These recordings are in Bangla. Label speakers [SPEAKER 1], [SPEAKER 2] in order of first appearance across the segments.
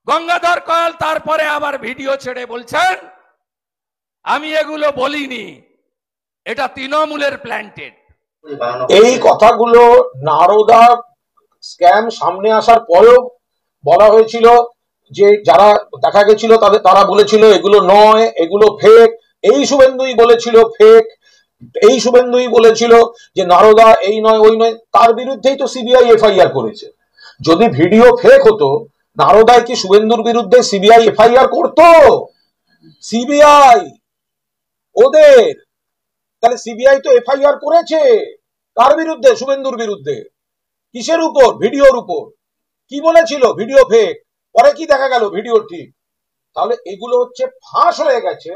[SPEAKER 1] গঙ্গাধর কয়াল তারপরে আবার ভিডিও ছেড়ে বলছেন আমি এগুলো বলিনি, এটা তৃণমূলের প্ল্যান্টেড।
[SPEAKER 2] এই কথাগুলো নারদা স্ক্যাম সামনে আসার পরেও বলা হয়েছিল, যে যারা দেখা গেছিল তারা বলেছিল এগুলো নয়, এগুলো ফেক। এই শুভেন্দুই বলেছিল ফেক, এই শুভেন্দুই বলেছিল যে নারদা এই নয় ওই নয়। তার বিরুদ্ধেই তো সিবিআই এফআইআর করেছে। যদি ভিডিও ফেক হতো, নারদায় কি শুভেন্দুর বিরুদ্ধে সিবিআই এফআইআর করতো? সিবিআই ওদের, তাহলে সিবিআই তো এফআইআর করেছে কার বিরুদ্ধে? শুভেন্দুর বিরুদ্ধে। কিসের উপর? ভিডিওর উপর। কি বলেছিল ভিডিও ফেক, পরে কি দেখা গেল ভিডিও ঠিক। তাহলে এগুলো হচ্ছে ফাঁস হয়ে গেছে।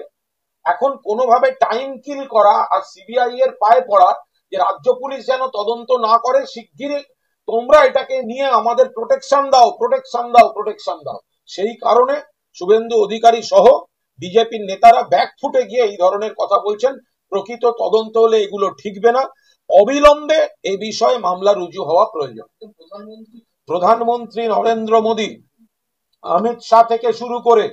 [SPEAKER 2] এখন কোনোভাবে টাইম কিল করা আর সিবিআই এর পায়ে পড়া যে রাজ্য পুলিশ যেন তদন্ত না করে, শিগগিরই তোমরা এটাকে নিয়ে আমাদের প্রোটেকশন দাও, প্রোটেকশন দাও, প্রোটেকশন দাও। সেই কারণে শুভেন্দু অধিকারী সহ বিজেপির নেতারা ব্যাকফুটে গিয়ে এই ধরনের কথা বলছেন। প্রকৃত তদন্ত হলে এগুলো ঠিকবে না, অবিলম্বে এই বিষয়ে মামলা রুজু হওয়া প্রয়োজন। প্রধানমন্ত্রী নরেন্দ্র মোদী, অমিত শাহ থেকে শুরু করে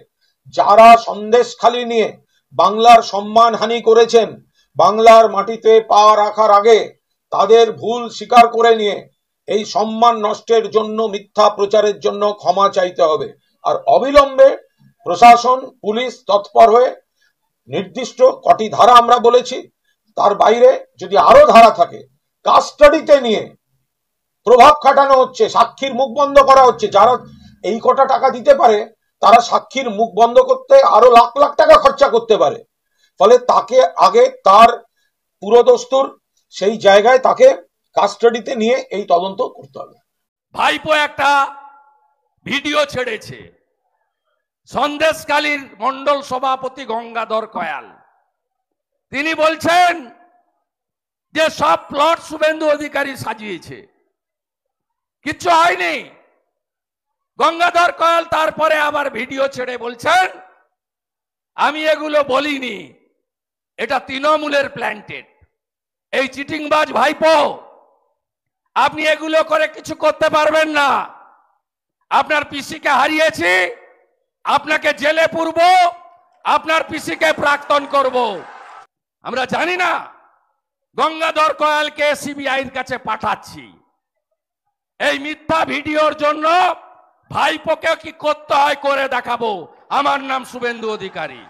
[SPEAKER 2] যারা সন্দেশখালি নিয়ে বাংলার সম্মানহানি করেছেন, বাংলার মাটিতে পা রাখার আগে তাদের ভুল স্বীকার করে নিয়ে এই সম্মান নষ্টের জন্য, মিথ্যা প্রচারের জন্য ক্ষমা চাইতে হবে। আর অবিলম্বে প্রশাসন, পুলিশ তৎপর হয়ে নির্দিষ্ট কটি ধারা আমরা বলেছি, তার বাইরে যদি আরো ধারা থাকে, কাস্টাডিতে নিয়ে প্রভাব খাটানো হচ্ছে, সাক্ষীর মুখ বন্ধ করা হচ্ছে। যারা এই কটা টাকা দিতে পারে তারা সাক্ষীর মুখ বন্ধ করতে আরো লাখ লাখ টাকা খরচা করতে পারে। ফলে তাকে আগে তার পুরোদস্তুর সেই জায়গায় তাকে কাস্টাডিতে নিয়ে এই তদন্ত করতে হবে।
[SPEAKER 1] ভাইপো একটা ভিডিও ছেড়েছে, সন্দেশখালীর মন্ডল সভাপতি গঙ্গাধর কয়াল, তিনি বলছেন যে সব প্লট শুভেন্দু অধিকারী সাজিয়েছে, কিচ্ছু হয়নি। গঙ্গাধর কয়াল তারপরে আবার ভিডিও ছেড়ে বলছেন আমি এগুলো বলিনি, এটা তৃণমূলের প্ল্যান্টেড। এই চিটিংবাজ ভাইপো, আপনি এগুলো করে কিছু করতে পারবেন না। আপনার পিসিকে হারিয়েছি, আপনাকে জেলে পুরব, আপনার পিসিকে প্রাক্তন করব। আমরা জানি না গঙ্গাধর কয়ালকে সিবিআই এর কাছে পাঠাচ্ছি। এই মিথ্যা ভিডিওর জন্য ভাইপোকে কি করতে হয় করে দেখাবো। আমার নাম শুভেন্দু অধিকারী।